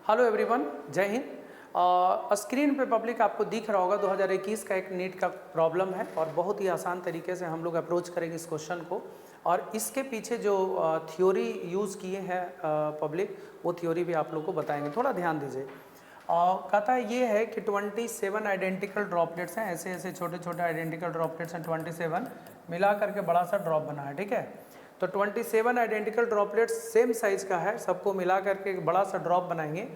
Hello everyone, जय Hind. Screen पे public आपको दिख रहा होगा 2021 का एक नीट का प्रॉब्लम है और बहुत ही आसान तरीके से हम लोग अप्रोच करेंगे इस क्वेश्चन को। और इसके पीछे जो थ्योरी यूज़ किए हैं पब्लिक, वो थ्योरी भी आप लोग को बताएंगे। थोड़ा ध्यान दीजिए। कहता है ये है कि 27 आइडेंटिकल ड्रॉपलेट्स हैं, ऐसे ऐसे छोटे छोटे आइडेंटिकल ड्रॉपलेट्स हैं 27, मिला करके बड़ा सा ड्रॉप बना है। ठीक है, तो 27 आइडेंटिकल ड्रॉपलेट्स सेम साइज का है, सबको मिला करके एक बड़ा सा ड्रॉप बनाएंगे।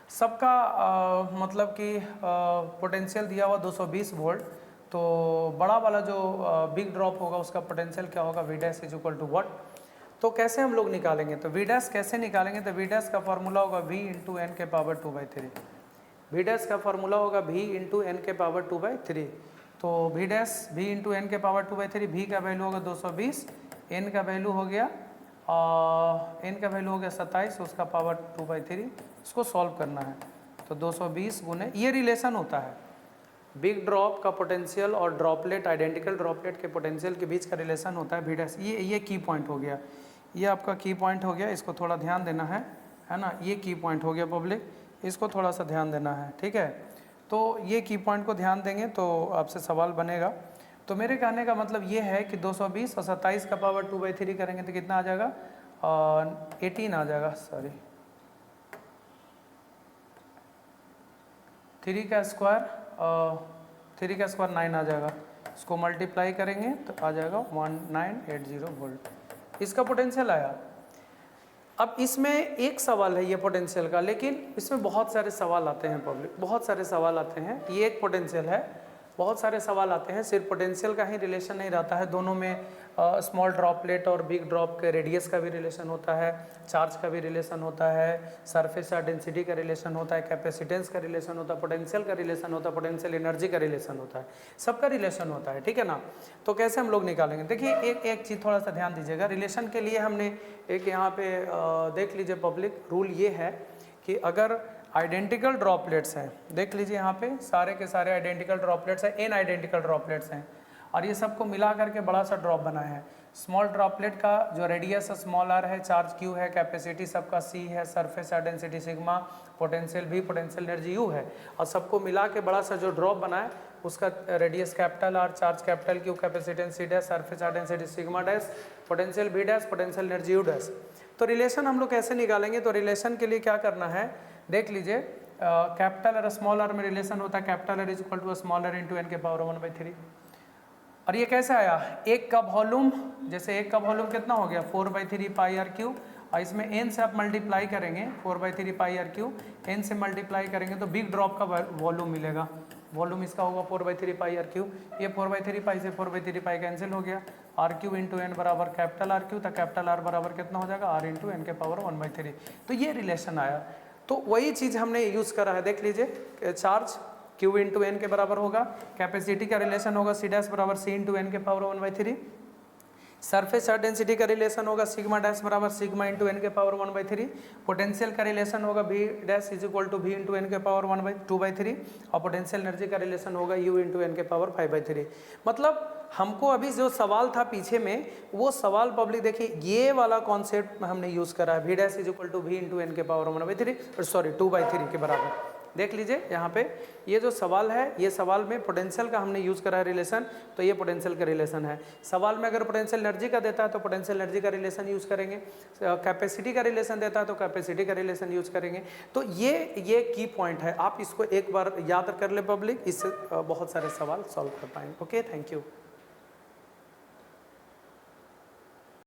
सबका मतलब कि पोटेंशियल दिया हुआ 220 वोल्ट। तो बड़ा वाला जो बिग ड्रॉप होगा उसका पोटेंशियल क्या होगा, V dash is equal to what. तो कैसे हम लोग निकालेंगे, तो V डैश कैसे निकालेंगे, तो V डैश का फॉर्मूला होगा V इंटू एन के पावर 2/3। V डैश का फॉर्मूला होगा V इंटू एन के पावर 2/3। तो V dash V into n के पावर 2/3, V का वैल्यू होगा 220, एन का वैल्यू हो गया एन का वैल्यू हो गया 27, उसका पावर 2/3। इसको सॉल्व करना है तो 220 गुने, ये रिलेशन होता है बिग ड्रॉप का पोटेंशियल और ड्रॉपलेट, आइडेंटिकल ड्रॉपलेट के पोटेंशियल के बीच का रिलेशन होता है V डैश। ये की पॉइंट हो गया, ये आपका की पॉइंट हो गया, इसको थोड़ा ध्यान देना है ना। ये की पॉइंट हो गया पब्लिक, इसको थोड़ा सा ध्यान देना है। ठीक है, तो ये की पॉइंट को ध्यान देंगे तो आपसे सवाल बनेगा। तो मेरे कहने का मतलब ये है कि 220 और 27 का पावर 2/3 करेंगे तो कितना आ जाएगा, 18 आ जाएगा, सॉरी 3 का स्क्वायर 9 आ जाएगा। इसको मल्टीप्लाई करेंगे तो आ जाएगा 1980 वोल्ट। इसका पोटेंशियल आया। अब इसमें एक सवाल है ये पोटेंशियल का, लेकिन इसमें बहुत सारे सवाल आते हैं पब्लिक, बहुत सारे सवाल आते हैं। ये एक पोटेंशियल है, बहुत सारे सवाल आते हैं, सिर्फ पोटेंशियल का ही रिलेशन नहीं रहता है, दोनों में स्मॉल ड्रॉपलेट और बिग ड्रॉप के रेडियस का भी रिलेशन होता है, चार्ज का भी रिलेशन होता है, सरफेस या डेंसिटी का रिलेशन होता है, कैपेसिटेंस का रिलेशन होता है, पोटेंशियल का रिलेशन होता है, पोटेंशियल एनर्जी का रिलेशन होता है, सबका रिलेशन होता है। ठीक है ना। तो कैसे हम लोग निकालेंगे, देखिए एक चीज़ थोड़ा सा ध्यान दीजिएगा। रिलेशन के लिए हमने एक यहाँ पे देख लीजिए पब्लिक, रूल ये है कि अगर आइडेंटिकल ड्रॉपलेट्स हैं, देख लीजिए यहाँ पे सारे के सारे आइडेंटिकल ड्रॉपलेट्स हैं, n आइडेंटिकल ड्रॉपलेट्स हैं और ये सबको मिला करके बड़ा सा ड्रॉप बना है। स्मॉल ड्रॉपलेट का जो रेडियस स्मॉल r है, चार्ज q है, कैपेसिटी सबका c है, surface density sigma, potential v, potential energy u है, और सबको मिला के बड़ा सा जो ड्रॉप बना है उसका radius capital R, charge capital Q, capacitance c dash, surface density sigma dash, potential v dash, potential energy u dash. तो रिलेशन हम लोग कैसे निकालेंगे, तो रिलेशन के लिए क्या करना है, देख लीजिए कैपिटल और स्मॉल r में रिलेशन होता है capital R is equal to small r into n के पावर 1/3। और ये कैसे आया, एक का वॉल्यूम, जैसे एक का वॉल्यूम कितना हो गया 4/3 पाई r क्यू, और इसमें n से आप मल्टीप्लाई करेंगे 4/3 पाई r क्यू, n से मल्टीप्लाई करेंगे तो बिग ड्रॉप का वॉल्यूम मिलेगा। वॉल्यूम इसका होगा 4/3 पाई r क्यू, ये 4/3 पाई से 4/3 पाई कैंसिल हो गया, r क्यू इंटू एन बराबर कैपिटल R क्यू, तो कैपिटल R बराबर कितना हो जाएगा r इंटू एन के पावर 1/3। तो ये रिलेशन आया। तो वही चीज़ हमने यूज़ करा है, देख लीजिए चार्ज Q इंटू एन के बराबर होगा, कैपेसिटी का रिलेशन होगा C डैश बराबर C इंटू एन के पावर 1/3, सरफेस डेंसिटी का रिलेशन होगा सिग्मा डैश बराबर सिग्मा इंटू एन के पावर 1/3, पोटेंशियल का रिलेशन होगा V dash is equal to V into n के पावर 2/3, और पोटेंशियल एनर्जी का रिलेशन होगा U इंटू एन के पावर 5/3। मतलब हमको अभी जो सवाल था पीछे में, वो सवाल पब्लिक देखिए ये वाला कॉन्सेप्ट हमने यूज़ करा है, V dash is equal to V into n के पावर 1/3, सॉरी 2/3 के बराबर। देख लीजिए यहाँ पे ये जो सवाल है, ये सवाल में पोटेंशियल का हमने यूज़ करा है रिलेशन, तो ये पोटेंशियल का रिलेशन है। सवाल में अगर पोटेंशियल एनर्जी का देता है तो पोटेंशियल एनर्जी का रिलेशन यूज़ करेंगे, कैपेसिटी का रिलेशन देता है तो कैपेसिटी का रिलेशन यूज़ करेंगे। तो ये की पॉइंट है, आप इसको एक बार याद कर ले पब्लिक, इससे बहुत सारे सवाल सॉल्व कर पाएंगे। Okay, thank you.